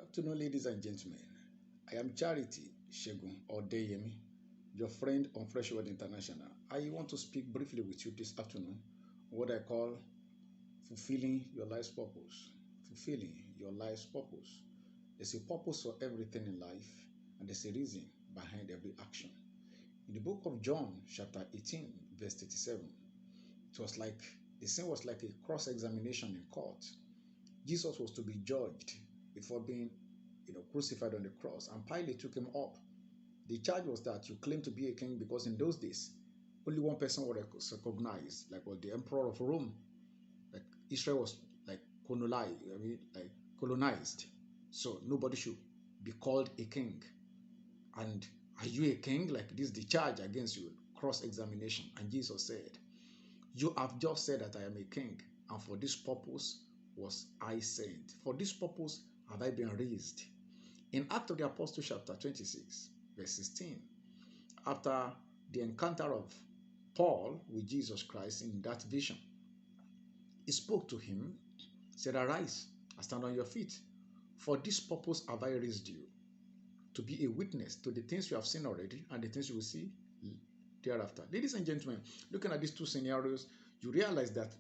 afternoon, ladies and gentlemen. I am Charity Shegun Odeyemi, your friend on Fresh World International. I want to speak briefly with you this afternoon on what I call fulfilling your life's purpose. Fulfilling your life's purpose. There's a purpose for everything in life, and there's a reason behind every action. In the book of John, chapter 18, verse 37, it was like the scene was like a cross examination in court. Jesus was to be judged before being crucified on the cross, and Pilate took him up. The charge was that you claim to be a king because in those days, only one person was recognized, like was the emperor of Rome. Like Israel was like colonized, so nobody should be called a king. And are you a king? Like this is the charge against you, cross examination. And Jesus said, "You have just said that I am a king, and for this purpose was I sent. For this purpose have I been raised." In Acts of the Apostles, chapter 26, verse 16, after the encounter of Paul with Jesus Christ in that vision, he spoke to him, said, "Arise and stand on your feet. For this purpose have I raised you, to be a witness to the things you have seen already and the things you will see thereafter." Ladies and gentlemen, looking at these two scenarios, you realize that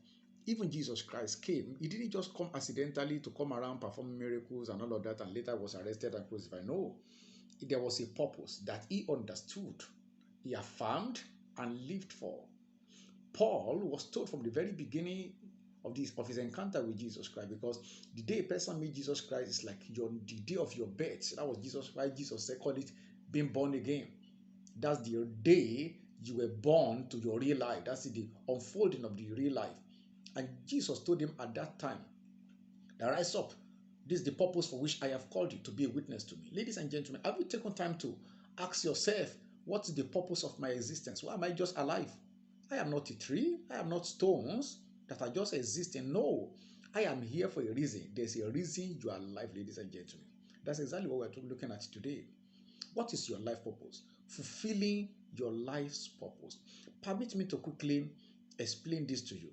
even Jesus Christ came, he didn't just come accidentally to come around performing miracles and all of that and later was arrested and crucified. No, there was a purpose that he understood, he affirmed and lived for. Paul was told from the very beginning of his encounter with Jesus Christ, because the day a person meets Jesus Christ is like the day of your birth. That was Jesus, why Jesus said, call it being born again. That's the day you were born to your real life. That's the unfolding of the real life. And Jesus told him at that time, "Rise up. This is the purpose for which I have called you, to be a witness to me." Ladies and gentlemen, have you taken time to ask yourself, what is the purpose of my existence? Why am I just alive? I am not a tree. I am not stones that are just existing. No, I am here for a reason. There's a reason you are alive, ladies and gentlemen. That's exactly what we're looking at today. What is your life purpose? Fulfilling your life's purpose. Permit me to quickly explain this to you.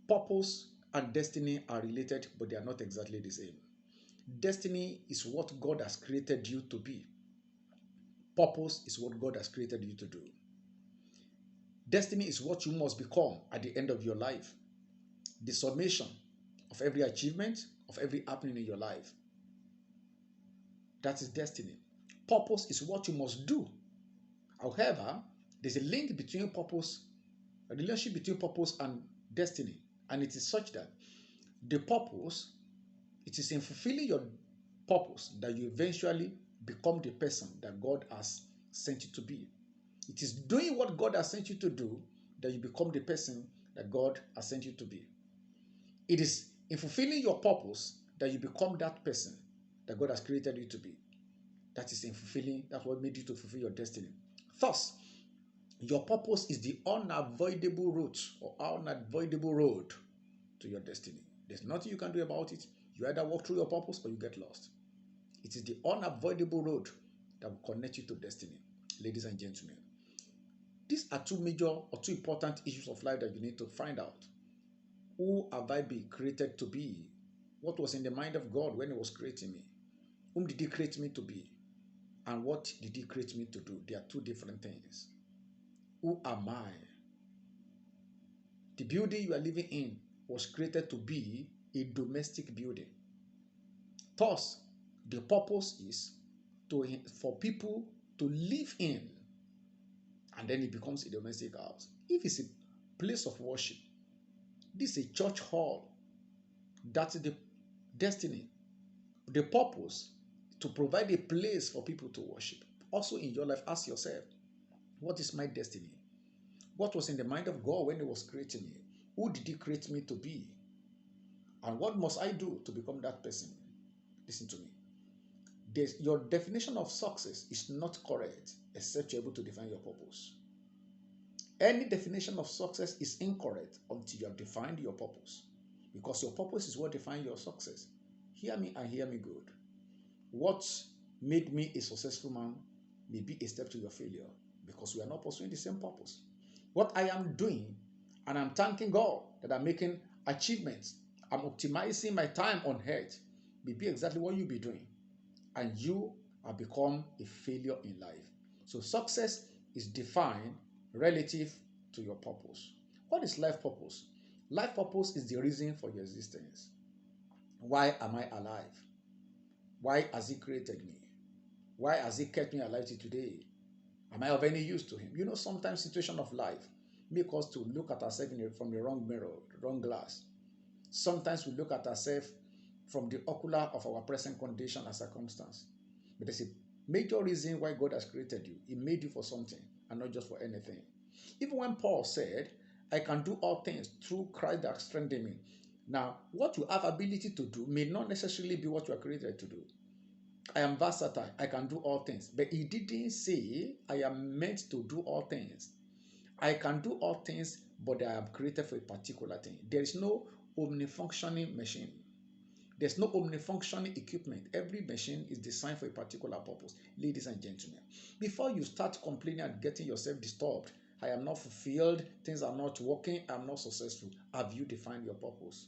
Purpose and destiny are related, but they are not exactly the same. Destiny is what God has created you to be. Purpose is what God has created you to do. Destiny is what you must become at the end of your life. The summation of every achievement, of every happening in your life. That is destiny. Purpose is what you must do. However, there's a link between purpose, a relationship between purpose and destiny. And it is such that the purpose, it is in fulfilling your purpose that you eventually become the person that God has sent you to be. It is doing what God has sent you to do that you become the person that God has sent you to be. It is in fulfilling your purpose that you become that person that God has created you to be. That is in fulfilling, that's what made you to fulfill your destiny. Thus, your purpose is the unavoidable route or unavoidable road to your destiny. There's nothing you can do about it. You either walk through your purpose or you get lost. It is the unavoidable road that will connect you to destiny. Ladies and gentlemen, these are two major or two important issues of life that you need to find out. Who have I been created to be? What was in the mind of God when He was creating me? Whom did He create me to be? And what did He create me to do? They are two different things. Who am I? The building you are living in was created to be a domestic building. Thus, the purpose is for people to live in, and then it becomes a domestic house. If it's a place of worship, this is a church hall. That's the destiny. The purpose to provide a place for people to worship. Also in your life, ask yourself, what is my destiny? What was in the mind of God when He was creating me? Who did He create me to be? And what must I do to become that person? Listen to me. Your definition of success is not correct except you're able to define your purpose. Any definition of success is incorrect until you have defined your purpose, because your purpose is what defines your success. Hear me and hear me good. What made me a successful man may be a step to your failure, because we are not pursuing the same purpose. What I am doing, and I'm thanking God that I'm making achievements, I'm optimizing my time on earth, may be exactly what you'll be doing. and you have become a failure in life. So success is defined relative to your purpose. What is life purpose? Life purpose is the reason for your existence. Why am I alive? Why has He created me? Why has He kept me alive till today? Am I of any use to Him? You know, sometimes situation of life make us to look at ourselves from the wrong mirror, the wrong glass. Sometimes we look at ourselves from the ocular of our present condition and circumstance. But there's a major reason why God has created you. He made you for something and not just for anything. Even when Paul said, I can do all things through Christ that strengthens me. Now, what you have ability to do may not necessarily be what you are created to do. I am versatile. I can do all things. But he didn't say I am meant to do all things. I can do all things, but I am created for a particular thing. There is no omnifunctioning machine. There's no omnifunctioning equipment. Every machine is designed for a particular purpose. Ladies and gentlemen, before you start complaining and getting yourself disturbed, I am not fulfilled, things are not working, I'm not successful. Have you defined your purpose?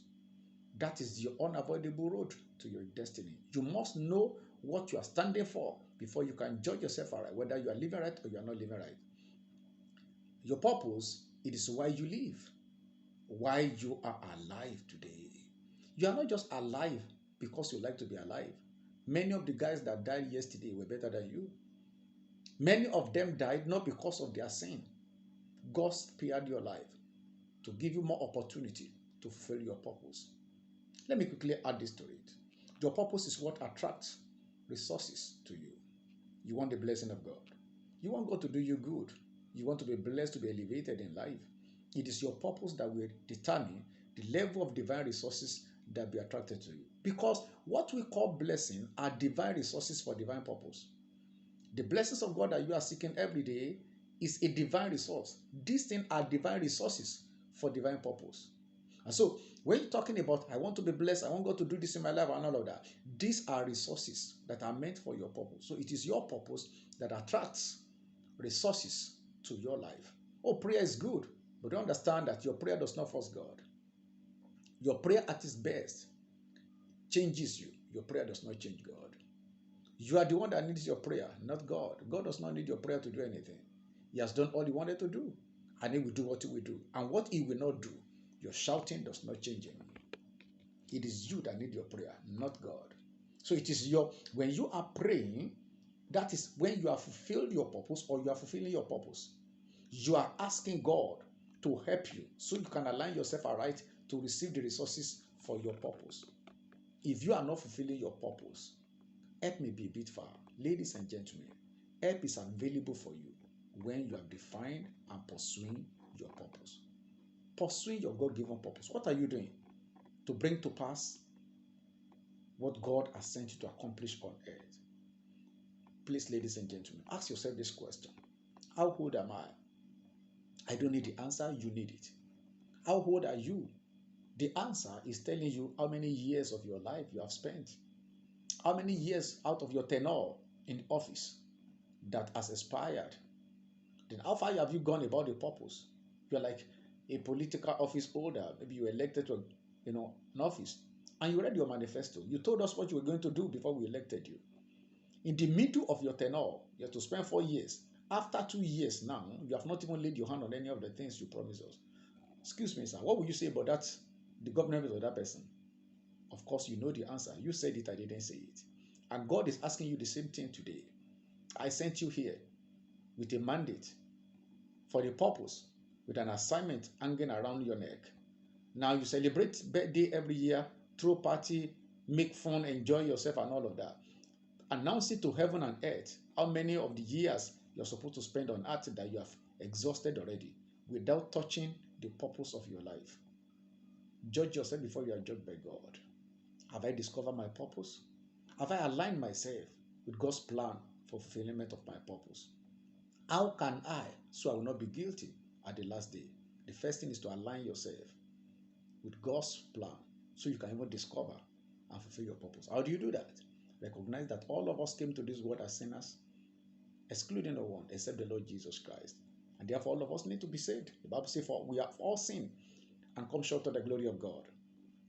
That is your unavoidable road to your destiny. You must know what you are standing for before you can judge yourself right, whether you are living right or you are not living right. Your purpose, it is why you live, why you are alive today. You are not just alive because you like to be alive. Many of the guys that died yesterday were better than you. Many of them died not because of their sin. God spared your life to give you more opportunity to fulfill your purpose. Let me quickly add this to it. Your purpose is what attracts resources to you. You want the blessing of God. You want God to do you good. You want to be blessed, to be elevated in life. It is your purpose that will determine the level of divine resources that be attracted to you. Because what we call blessing are divine resources for divine purpose. The blessings of God that you are seeking every day is a divine resource. These things are divine resources for divine purpose. And so, when you're talking about, I want to be blessed, I want God to do this in my life and all of that, these are resources that are meant for your purpose. So, it is your purpose that attracts resources to your life. Oh, prayer is good, but don't understand that your prayer does not force God. Your prayer at its best changes you. Your prayer does not change God. You are the one that needs your prayer, not God. God does not need your prayer to do anything. He has done all He wanted to do, and He will do what He will do. And what He will not do, your shouting does not change Him. It is you that need your prayer, not God. So it is when you are praying, that is when you have fulfilled your purpose or you are fulfilling your purpose. You are asking God to help you so you can align yourself aright to receive the resources for your purpose. If you are not fulfilling your purpose, help may be a bit far. Ladies and gentlemen, help is available for you when you have defined and pursuing your purpose. Pursuing your God-given purpose. What are you doing to bring to pass what God has sent you to accomplish on earth? Please, ladies and gentlemen, ask yourself this question. How old am I? I don't need the answer, you need it. How old are you? The answer is telling you how many years of your life you have spent. How many years out of your tenure in office that has expired? Then how far have you gone about the purpose? You're like a political office holder. Maybe you were elected to an office and you read your manifesto. You told us what you were going to do before we elected you. In the middle of your tenure, you have to spend 4 years. After 2 years now, you have not even laid your hand on any of the things you promised us. Excuse me, sir, what would you say about that, the government of that person? Of course, you know the answer. You said it, I didn't say it. And God is asking you the same thing today. I sent you here with a mandate for the purpose, with an assignment hanging around your neck. Now you celebrate birthday every year, throw party, make fun, enjoy yourself and all of that. Announce it to heaven and earth how many of the years you're supposed to spend on earth that you have exhausted already without touching the purpose of your life. Judge yourself before you are judged by God. Have I discovered my purpose? Have I aligned myself with God's plan for fulfillment of my purpose? How can I, so I will not be guilty at the last day? The first thing is to align yourself with God's plan so you can even discover and fulfill your purpose. How do you do that? Recognize that all of us came to this world as sinners, excluding no one except the Lord Jesus Christ. And therefore all of us need to be saved. The Bible says, for we have all sinned and come short of the glory of God,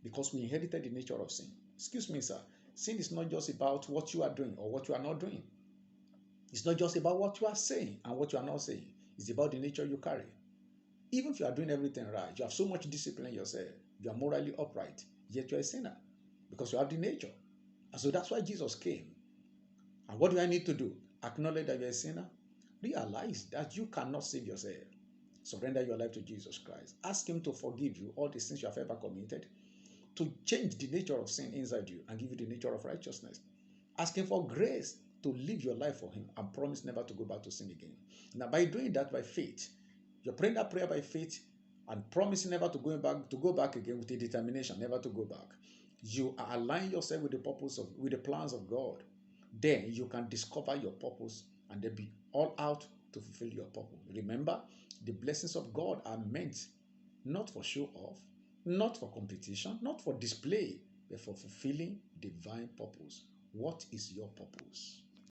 because we inherited the nature of sin. Excuse me, sir. Sin is not just about what you are doing or what you are not doing. It's not just about what you are saying and what you are not saying. It's about the nature you carry. Even if you are doing everything right, you have so much discipline in yourself, you are morally upright, yet you are a sinner because you have the nature. And so that's why Jesus came. And what do I need to do? Acknowledge that you're a sinner. Realize that you cannot save yourself. Surrender your life to Jesus Christ. Ask Him to forgive you all the sins you have ever committed, to change the nature of sin inside you and give you the nature of righteousness. Ask Him for grace to live your life for Him and promise never to go back to sin again. Now, by doing that by faith, you're praying that prayer by faith and promising never to go back again with a determination never to go back. You are aligning yourself with the plans of God. Then you can discover your purpose and then be all out to fulfill your purpose. Remember, the blessings of God are meant not for show off, not for competition, not for display, but for fulfilling divine purpose. What is your purpose?